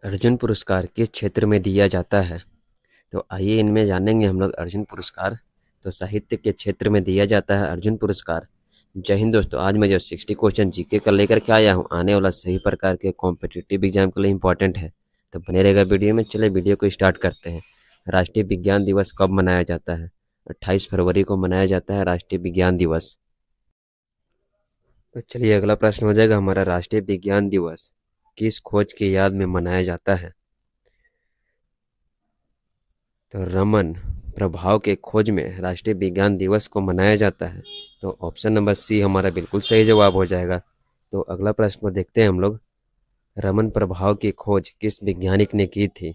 अर्जुन पुरस्कार किस क्षेत्र में दिया जाता है? तो आइए इनमें जानेंगे हम लोग अर्जुन पुरस्कार। तो साहित्य के क्षेत्र में दिया जाता है अर्जुन पुरस्कार। जय हिंद दोस्तों, आज मैं जो 60 क्वेश्चन जीके का लेकर के आया हूँ, आने वाला सही प्रकार के कॉम्पिटिटिव एग्जाम के लिए इंपॉर्टेंट है। तो बने रहेगा वीडियो में। चले वीडियो को स्टार्ट करते हैं। राष्ट्रीय विज्ञान दिवस कब मनाया जाता है? 28 फरवरी को मनाया जाता है राष्ट्रीय विज्ञान दिवस। तो चलिए अगला प्रश्न हो जाएगा हमारा, राष्ट्रीय विज्ञान दिवस किस खोज की याद में मनाया जाता है? तो रमन प्रभाव के खोज में राष्ट्रीय विज्ञान दिवस को मनाया जाता है। तो ऑप्शन नंबर सी हमारा बिल्कुल सही जवाब हो जाएगा। तो अगला प्रश्न को देखते हैं हम लोग, रमन प्रभाव की खोज किस वैज्ञानिक ने की थी?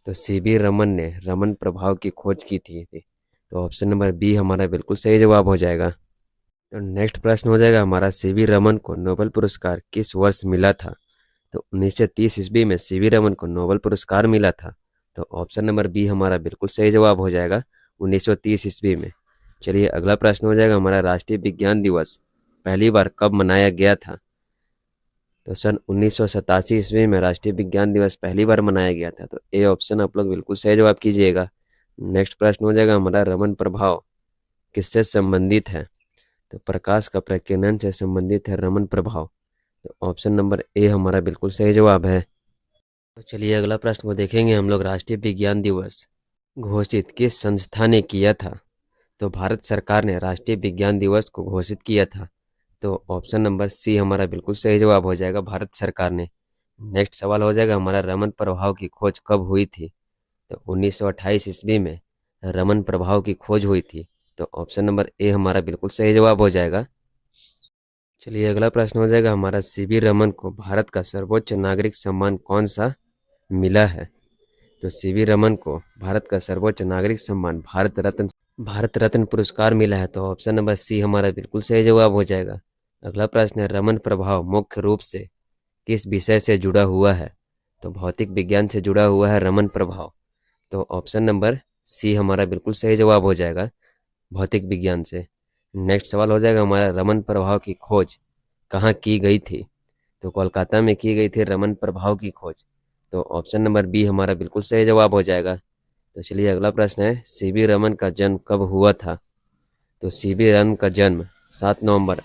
तो सीवी रमन ने रमन प्रभाव की खोज की थी। तो ऑप्शन नंबर बी हमारा बिल्कुल सही जवाब हो जाएगा। तो नेक्स्ट प्रश्न हो जाएगा हमारा, सीवी रमन को नोबेल पुरस्कार किस वर्ष मिला था? तो 1930 ईस्वी में सीवी रमन को नोबेल पुरस्कार मिला था। तो ऑप्शन नंबर बी हमारा बिल्कुल सही जवाब हो जाएगा, 1930 ईस्वी में। चलिए अगला प्रश्न हो जाएगा हमारा, राष्ट्रीय विज्ञान दिवस पहली बार कब मनाया गया था? तो सन 1987 ईस्वी में राष्ट्रीय विज्ञान दिवस पहली बार मनाया गया था। तो ए ऑप्शन आप लोग बिल्कुल सही जवाब कीजिएगा। नेक्स्ट प्रश्न हो जाएगा हमारा, रमन प्रभाव किससे संबंधित है? तो प्रकाश का प्रकीर्णन से संबंधित है रमन प्रभाव। तो ऑप्शन नंबर ए हमारा बिल्कुल सही जवाब है। तो चलिए अगला प्रश्न को देखेंगे हम लोग, राष्ट्रीय विज्ञान दिवस घोषित किस संस्था ने किया था? तो भारत सरकार ने राष्ट्रीय विज्ञान दिवस को घोषित किया था। तो ऑप्शन नंबर सी हमारा बिल्कुल सही जवाब हो जाएगा, भारत सरकार ने। नेक्स्ट सवाल हो जाएगा हमारा, रमन प्रभाव की खोज कब हुई थी? तो 1928 ईस्वी में रमन प्रभाव की खोज हुई थी। तो ऑप्शन नंबर ए हमारा बिल्कुल सही जवाब हो जाएगा। चलिए अगला प्रश्न हो जाएगा हमारा, सीवी रमन को भारत का सर्वोच्च नागरिक सम्मान कौन सा मिला है? तो सीवी रमन को भारत का सर्वोच्च नागरिक सम्मान भारत रत्न पुरस्कार मिला है। तो ऑप्शन नंबर सी हमारा बिल्कुल सही जवाब हो जाएगा। अगला प्रश्न है, रमन प्रभाव मुख्य रूप से किस विषय से जुड़ा हुआ है? तो भौतिक विज्ञान से जुड़ा हुआ है रमन प्रभाव। तो ऑप्शन नंबर सी हमारा बिल्कुल सही जवाब हो जाएगा, भौतिक विज्ञान से। नेक्स्ट सवाल हो जाएगा हमारा, रमन प्रभाव की खोज कहाँ की गई थी? तो कोलकाता में की गई थी रमन प्रभाव की खोज। तो ऑप्शन नंबर बी हमारा बिल्कुल सही जवाब हो जाएगा। तो चलिए अगला प्रश्न है, सीवी रमन का जन्म कब हुआ था? तो सीवी रमन का जन्म 7 नवंबर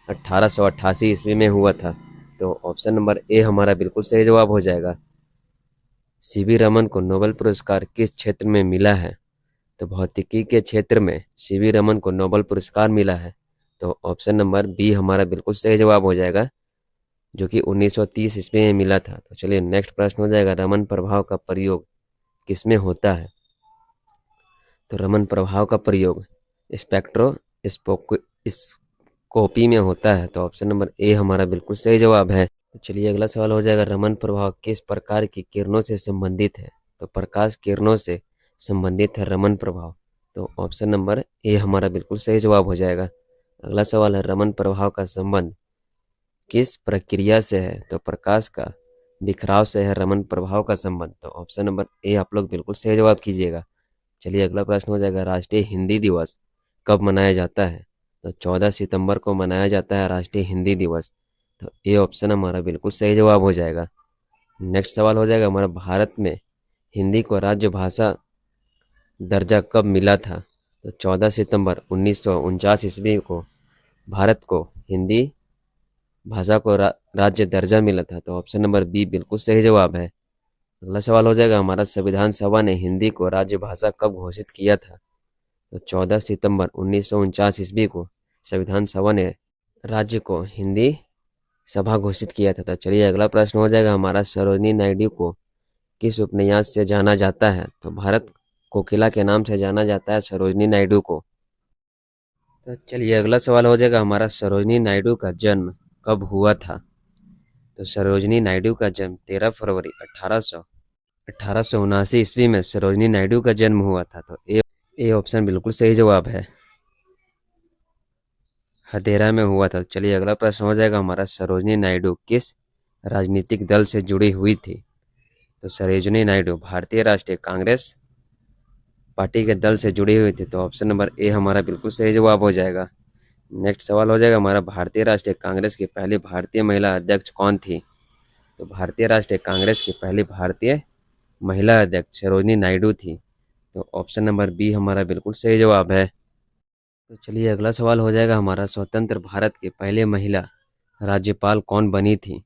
1888 ईस्वी में हुआ था। तो ऑप्शन नंबर ए हमारा बिल्कुल सही जवाब हो जाएगा। सीवी रमन को नोबेल पुरस्कार किस क्षेत्र में मिला है? तो भौतिकी के क्षेत्र में सीवी रमन को नोबेल पुरस्कार मिला है। तो ऑप्शन नंबर बी हमारा बिल्कुल सही जवाब हो जाएगा, जो कि 1930 ईस्वी में मिला था। तो चलिए नेक्स्ट प्रश्न हो जाएगा, रमन प्रभाव का प्रयोग किसमें होता है? तो रमन प्रभाव का प्रयोग स्पेक्ट्रो स्कोपी में होता है। तो ऑप्शन नंबर ए हमारा बिल्कुल सही जवाब है। तो चलिए अगला सवाल हो जाएगा, रमन प्रभाव किस प्रकार की किरणों से संबंधित है? तो प्रकाश किरणों से संबंधित है रमन प्रभाव। तो ऑप्शन नंबर ए हमारा बिल्कुल सही जवाब हो जाएगा। अगला सवाल है, रमन प्रभाव का संबंध किस प्रक्रिया से है? तो प्रकाश का बिखराव से है रमन प्रभाव का संबंध। तो ऑप्शन नंबर ए आप लोग बिल्कुल सही जवाब कीजिएगा। चलिए अगला प्रश्न हो जाएगा, राष्ट्रीय हिंदी दिवस कब मनाया जाता है? तो 14 सितंबर को मनाया जाता है राष्ट्रीय हिंदी दिवस। तो ए ऑप्शन हमारा बिल्कुल सही जवाब हो जाएगा। नेक्स्ट सवाल हो जाएगा हमारा, भारत में हिंदी को राज्य भाषा दर्जा कब मिला था? तो 14 सितंबर 1949 ईस्वी को भारत को हिंदी भाषा को राज्य दर्जा मिला था। तो ऑप्शन नंबर बी बिल्कुल सही जवाब है। अगला सवाल हो जाएगा हमारा, संविधान सभा ने हिंदी को राज्य भाषा कब घोषित किया था? तो 14 सितंबर 1949 ईस्वी को संविधान सभा ने राज्य को हिंदी सभा घोषित किया था। तो चलिए अगला प्रश्न हो जाएगा हमारा, सरोजिनी नायडू को किस उपन्यास से जाना जाता है? तो भारत कोकिला के नाम से जाना जाता है सरोजिनी नायडू को। तो चलिए अगला सवाल हो जाएगा हमारा, सरोजिनी नायडू का जन्म कब हुआ था? तो सरोजिनी नायडू का जन्म 13 फरवरी 1879 ईस्वी में सरोजिनी नायडू का जन्म हुआ था। तो ए ऑप्शन बिल्कुल सही जवाब है, हदेरा में हुआ था। चलिए अगला प्रश्न हो जाएगा हमारा, सरोजिनी नायडू किस राजनीतिक दल से जुड़ी हुई थी? तो सरोजिनी नायडू भारतीय राष्ट्रीय कांग्रेस पार्टी के दल से जुड़ी हुई थी। तो ऑप्शन नंबर ए हमारा बिल्कुल सही जवाब हो जाएगा। नेक्स्ट सवाल हो जाएगा हमारा, भारतीय राष्ट्रीय कांग्रेस की पहली भारतीय महिला अध्यक्ष कौन थी? तो भारतीय राष्ट्रीय कांग्रेस की पहली भारतीय महिला अध्यक्ष सरोजिनी नायडू थी। तो ऑप्शन नंबर बी हमारा बिल्कुल सही जवाब है। तो चलिए अगला सवाल हो जाएगा हमारा, स्वतंत्र भारत की पहली महिला राज्यपाल कौन बनी थी?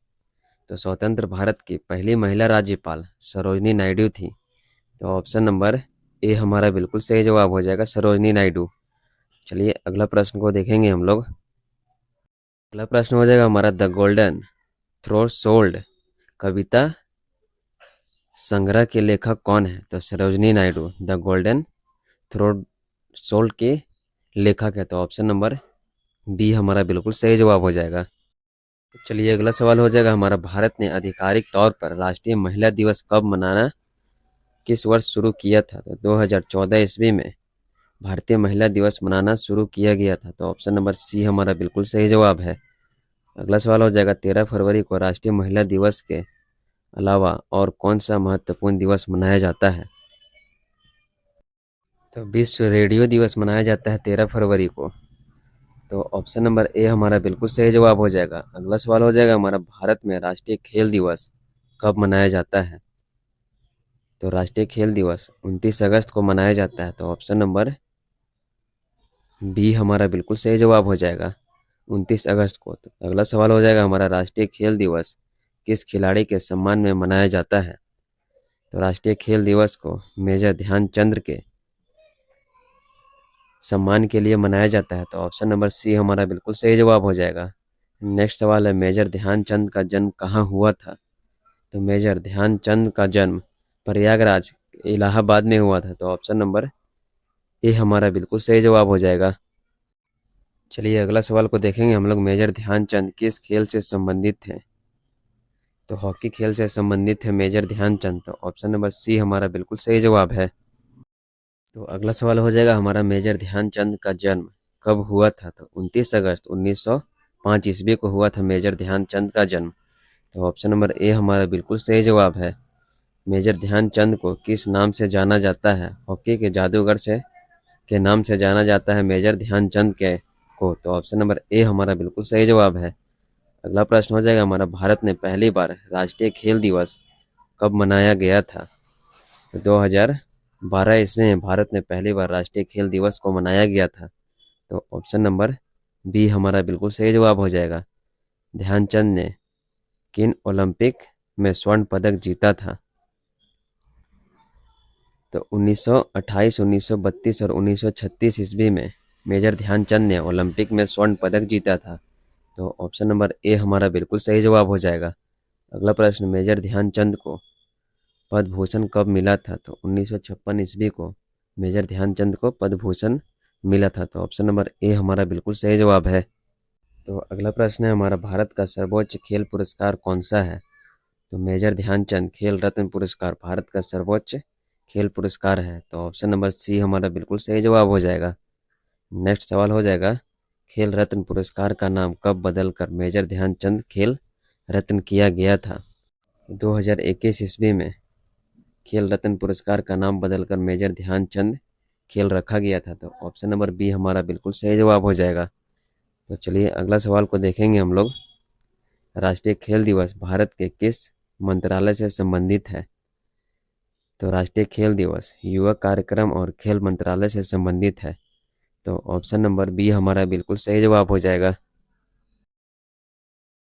तो स्वतंत्र भारत की पहली महिला राज्यपाल सरोजिनी नायडू थी। तो ऑप्शन नंबर ए हमारा बिल्कुल सही जवाब हो जाएगा, सरोजिनी नायडू। चलिए अगला प्रश्न को देखेंगे हम लोग। अगला प्रश्न हो जाएगा हमारा, द गोल्डन थ्रेशोल्ड कविता संग्रह के लेखक कौन है? तो Sarojini Naidu the golden threshold के लेखक है। तो ऑप्शन नंबर बी हमारा बिल्कुल सही जवाब हो जाएगा। तो चलिए अगला सवाल हो जाएगा हमारा, भारत ने आधिकारिक तौर पर राष्ट्रीय महिला दिवस कब मनाना किस वर्ष शुरू किया था? तो 2014 ईस्वी में भारतीय महिला दिवस मनाना शुरू किया गया था। तो ऑप्शन नंबर सी हमारा बिल्कुल सही जवाब है। अगला सवाल हो जाएगा, 13 फरवरी को राष्ट्रीय महिला दिवस के अलावा और कौन सा महत्वपूर्ण दिवस मनाया जाता है? तो विश्व रेडियो दिवस मनाया जाता है 13 फरवरी को। तो ऑप्शन नंबर ए हमारा बिल्कुल सही जवाब हो जाएगा। अगला सवाल हो जाएगा हमारा, भारत में राष्ट्रीय खेल दिवस कब मनाया जाता है? तो राष्ट्रीय खेल दिवस 29 अगस्त को मनाया जाता है। तो ऑप्शन नंबर बी हमारा बिल्कुल सही जवाब हो जाएगा, 29 अगस्त को। तो अगला सवाल हो जाएगा हमारा, राष्ट्रीय खेल दिवस किस खिलाड़ी के सम्मान में मनाया जाता है? तो राष्ट्रीय खेल दिवस को मेजर ध्यानचंद के सम्मान के लिए मनाया जाता है। तो ऑप्शन नंबर सी हमारा बिल्कुल सही जवाब हो जाएगा। नेक्स्ट सवाल है, मेजर ध्यानचंद का जन्म कहाँ हुआ था? तो मेजर ध्यानचंद का जन्म प्रयागराज इलाहाबाद में हुआ था। तो ऑप्शन नंबर ए हमारा बिल्कुल सही जवाब हो जाएगा। चलिए अगला सवाल को देखेंगे हम लोग, मेजर ध्यानचंद किस खेल से संबंधित थे? तो हॉकी खेल से संबंधित है मेजर ध्यानचंद। तो ऑप्शन नंबर सी हमारा बिल्कुल सही जवाब है। तो अगला सवाल हो जाएगा हमारा, मेजर ध्यानचंद का जन्म कब हुआ था? तो 29 अगस्त 1905 ईस्वी को हुआ था मेजर ध्यानचंद का जन्म। तो ऑप्शन नंबर ए हमारा बिल्कुल सही जवाब है। मेजर ध्यानचंद को किस नाम से जाना जाता है? हॉकी के जादूगर से के नाम से जाना जाता है मेजर ध्यानचंद के को। तो ऑप्शन नंबर ए हमारा बिल्कुल सही जवाब है। अगला प्रश्न हो जाएगा हमारा, भारत ने पहली बार राष्ट्रीय खेल दिवस कब मनाया गया था? तो 2012 ईस्वी में भारत ने पहली बार राष्ट्रीय खेल दिवस को मनाया गया था। तो ऑप्शन नंबर बी हमारा बिल्कुल सही जवाब हो जाएगा। ध्यानचंद ने किन ओलंपिक में स्वर्ण पदक जीता था? तो 1928, 1932 और 1936 ईस्वी में मेजर ध्यानचंद ने ओलंपिक में स्वर्ण पदक जीता था। तो ऑप्शन नंबर ए हमारा बिल्कुल सही जवाब हो जाएगा। अगला प्रश्न, मेजर ध्यानचंद को पद्म भूषण कब मिला था? तो 1956 ईस्वी को मेजर ध्यानचंद को पद्म भूषण मिला था। तो ऑप्शन नंबर ए हमारा बिल्कुल सही जवाब है। तो अगला प्रश्न है हमारा, भारत का सर्वोच्च खेल पुरस्कार कौन सा है? तो मेजर ध्यानचंद खेल रत्न पुरस्कार भारत का सर्वोच्च खेल पुरस्कार है। तो ऑप्शन नंबर सी हमारा बिल्कुल सही जवाब हो जाएगा। नेक्स्ट सवाल हो जाएगा, खेल रत्न पुरस्कार का नाम कब बदलकर मेजर ध्यानचंद खेल रत्न किया गया था? 2021 ईस्वी में खेल रत्न पुरस्कार का नाम बदलकर मेजर ध्यानचंद खेल रखा गया था। तो ऑप्शन नंबर बी हमारा बिल्कुल सही जवाब हो जाएगा। तो चलिए अगला सवाल को देखेंगे हम लोग, राष्ट्रीय खेल दिवस भारत के किस मंत्रालय से संबंधित है? तो राष्ट्रीय खेल दिवस युवा कार्यक्रम और खेल मंत्रालय से संबंधित है। तो ऑप्शन नंबर बी हमारा बिल्कुल सही जवाब हो जाएगा।